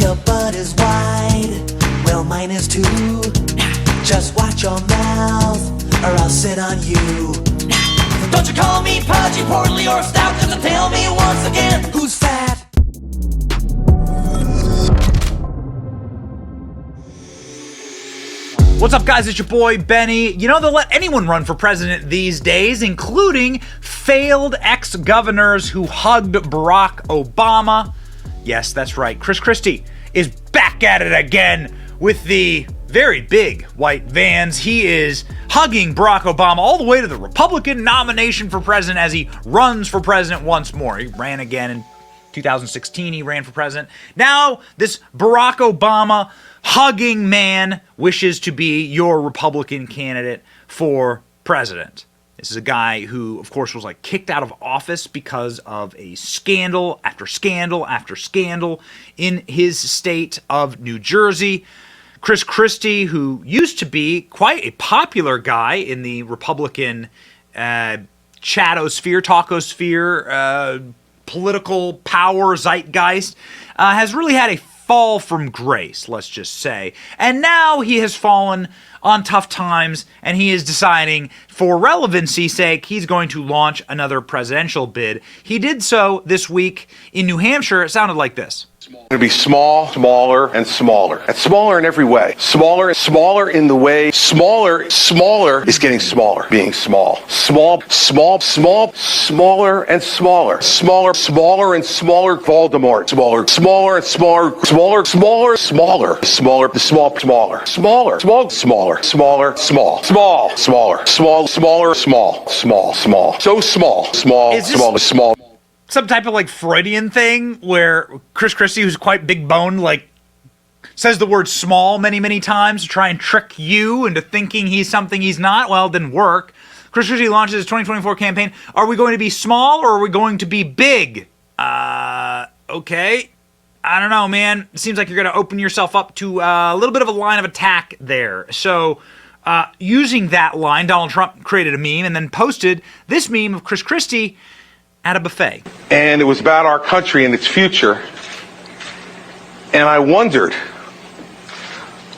Your butt is wide, well mine is too. Just watch your mouth, or I'll sit on you. Don't you call me pudgy, portly, or stout, just to tell me once again who's fat. What's up, guys? It's your boy, Benny. You know, they'll let anyone run for president these days, including failed ex-governors who hugged Barack Obama. Yes, that's right. Chris Christie is back at it again with the very big white vans. He is hugging Barack Obama all the way to the Republican nomination for president as he runs for president once more. He ran again in 2016. He ran for president. Now, this Barack Obama hugging man wishes to be your Republican candidate for president. This is a guy who, of course, was like kicked out of office because of a scandal after scandal after scandal in his state of New Jersey. Chris Christie, who used to be quite a popular guy in the Republican chatosphere, tacosphere, political power zeitgeist, has really had a fall from grace, let's just say. And now he has fallen on tough times, and he is deciding, for relevancy's sake, he's going to launch another presidential bid. He did so this week in New Hampshire. It sounded like this. It's going to be small, smaller, and smaller. And smaller in every way. Smaller in the way. Smaller is getting smaller, being small. Smaller and smaller. Smaller and smaller, Voldemort. Smaller and smaller. So small. Some type of like Freudian thing where Chris Christie, who's quite big boned, like says the word small many, many times to try and trick you into thinking he's something he's not. Well, it didn't work. Chris Christie launches his 2024 campaign. Are we going to be small or are we going to be big? Okay. I don't know, man. It seems like you're going to open yourself up to a little bit of a line of attack there. So, using that line, Donald Trump created a meme and then posted this meme of Chris Christie at a buffet. And it was about our country and its future. And I wondered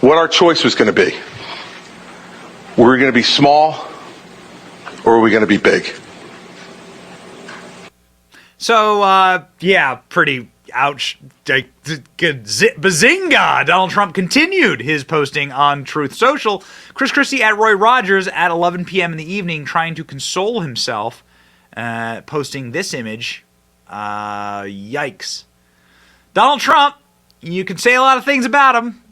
what our choice was going to be. Were we going to be small or were we going to be big? So, yeah, pretty ouch. Bazinga! Donald Trump continued his posting on Truth Social. Chris Christie at Roy Rogers at 11 p.m. in the evening trying to console himself. Posting this image. Yikes. Donald Trump, you can say a lot of things about him.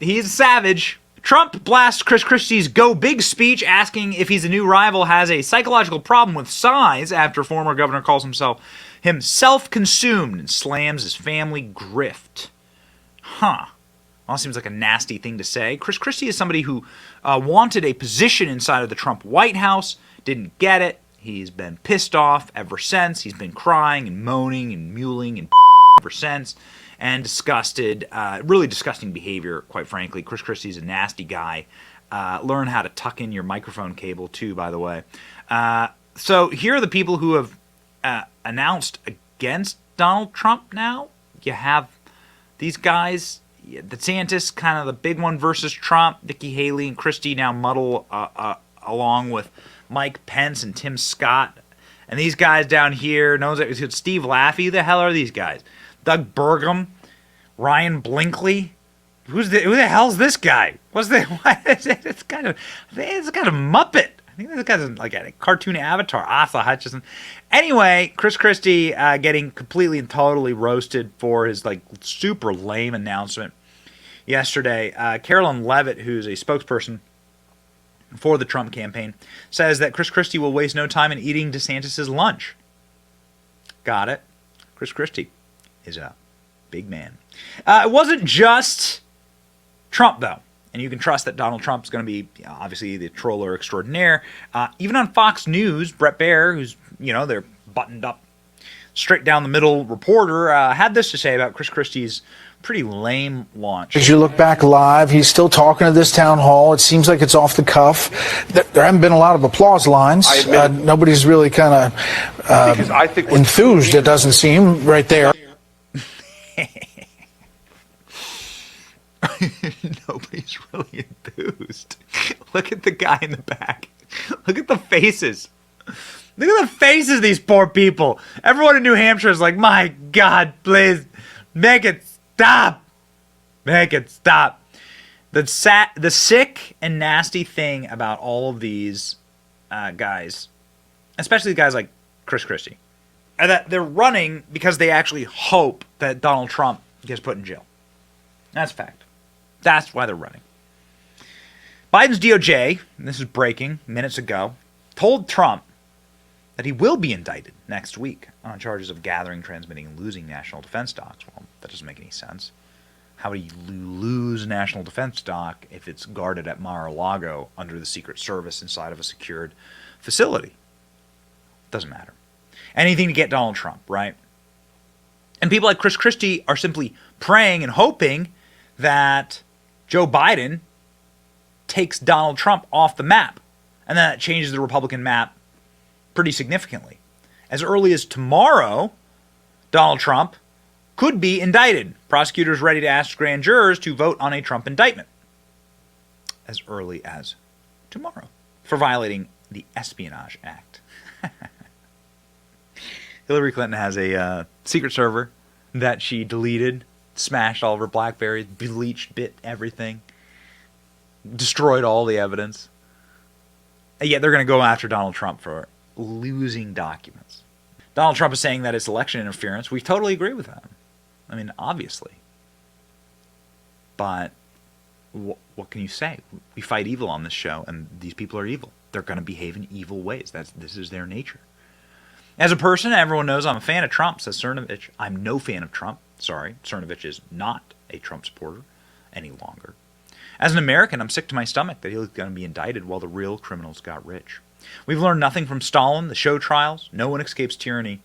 He's a savage. Trump blasts Chris Christie's Go Big speech, asking if he's a new rival has a psychological problem with size after former governor calls himself self-consumed and slams his family grift. Huh. Well, seems like a nasty thing to say. Chris Christie is somebody who wanted a position inside of the Trump White House, didn't get it. He's been pissed off ever since. He's been crying and moaning and mewling and ever since. And disgusted. Really disgusting behavior, quite frankly. Chris Christie's a nasty guy. Learn how to tuck in your microphone cable, too, by the way. So here are the people who have announced against Donald Trump now. You have these guys. DeSantis, kind of the big one versus Trump. Nikki Haley and Christie now muddle along with Mike Pence and Tim Scott. And these guys down here, Steve Laffey. Who the hell are these guys? Doug Burgum, Ryan Blinkley. Who the hell's this guy? It's kind of Muppet. I think this guy's like a cartoon avatar. Asa Hutchinson. Anyway, Chris Christie getting completely and totally roasted for his like super lame announcement yesterday. Carolyn Levitt, who's a spokesperson for the Trump campaign, says that Chris Christie will waste no time in eating DeSantis' lunch. Got it. Chris Christie is a big man. It wasn't just Trump, though. And you can trust that Donald Trump is going to be, obviously, the troller extraordinaire. Even on Fox News, Brett Baer, who's, their buttoned up, straight down the middle reporter, had this to say about Chris Christie's pretty lame launch. As you look back live, he's still talking to this town hall. It seems like it's off the cuff. There haven't been a lot of applause lines. Nobody's really kind of enthused, it doesn't seem, right there. Nobody's really enthused. Look at the guy in the back. Look at the faces. Look at the faces of these poor people. Everyone in New Hampshire is like, my God, please, make it stop. Make it stop. The sick and nasty thing about all of these guys, especially guys like Chris Christie, are that they're running because they actually hope that Donald Trump gets put in jail. That's a fact. That's why they're running. Biden's DOJ, and this is breaking minutes ago, told Trump that he will be indicted next week on charges of gathering, transmitting, and losing national defense stocks. Well, that doesn't make any sense. How do you lose national defense stock if it's guarded at Mar-a-Lago under the Secret Service inside of a secured facility? Doesn't matter. Anything to get Donald Trump, right? And people like Chris Christie are simply praying and hoping that Joe Biden takes Donald Trump off the map, and then that changes the Republican map pretty significantly. As early as tomorrow, Donald Trump could be indicted. Prosecutors ready to ask grand jurors to vote on a Trump indictment. As early as tomorrow. For violating the Espionage Act. Hillary Clinton has a secret server that she deleted, smashed all of her BlackBerries, bleached, bit everything, destroyed all the evidence. And yet they're going to go after Donald Trump for losing documents. Donald Trump is saying that it's election interference. We totally agree with that. I mean, obviously. But what can you say? We fight evil on this show, and these people are evil. They're going to behave in evil ways. This is their nature. As a person, everyone knows I'm a fan of Trump, says Cernovich. I'm no fan of Trump. Sorry, Cernovich is not a Trump supporter any longer. As an American, I'm sick to my stomach that he's going to be indicted while the real criminals got rich. We've learned nothing from Stalin, the show trials. No one escapes tyranny.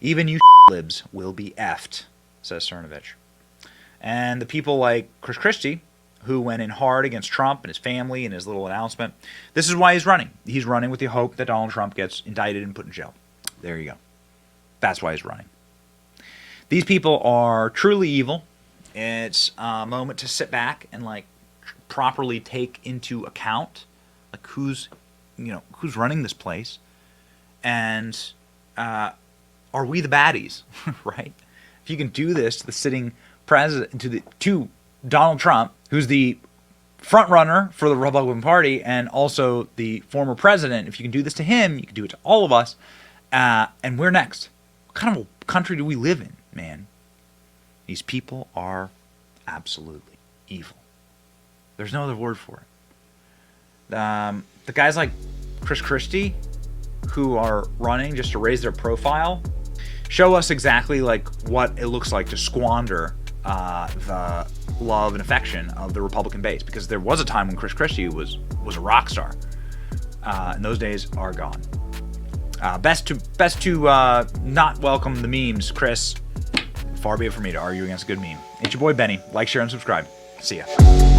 Even you libs will be effed, says Cernovich. And the people like Chris Christie, who went in hard against Trump and his family and his little announcement, this is why he's running. He's running with the hope that Donald Trump gets indicted and put in jail. There you go. That's why he's running. These people are truly evil. It's a moment to sit back and properly take into account who's running this place, and are we the baddies, right? If you can do this to the sitting president, to Donald Trump, who's the front runner for the Republican Party and also the former president, if you can do this to him, you can do it to all of us. And we're next. What kind of a country do we live in, man? These people are absolutely evil. There's no other word for it. The guys like Chris Christie, who are running just to raise their profile, show us exactly what it looks like to squander the love and affection of the Republican base. Because there was a time when Chris Christie was a rock star, and those days are gone. Best to not welcome the memes, Chris. Far be it for me to argue against a good meme. It's your boy Benny. Like, share, and subscribe. See ya.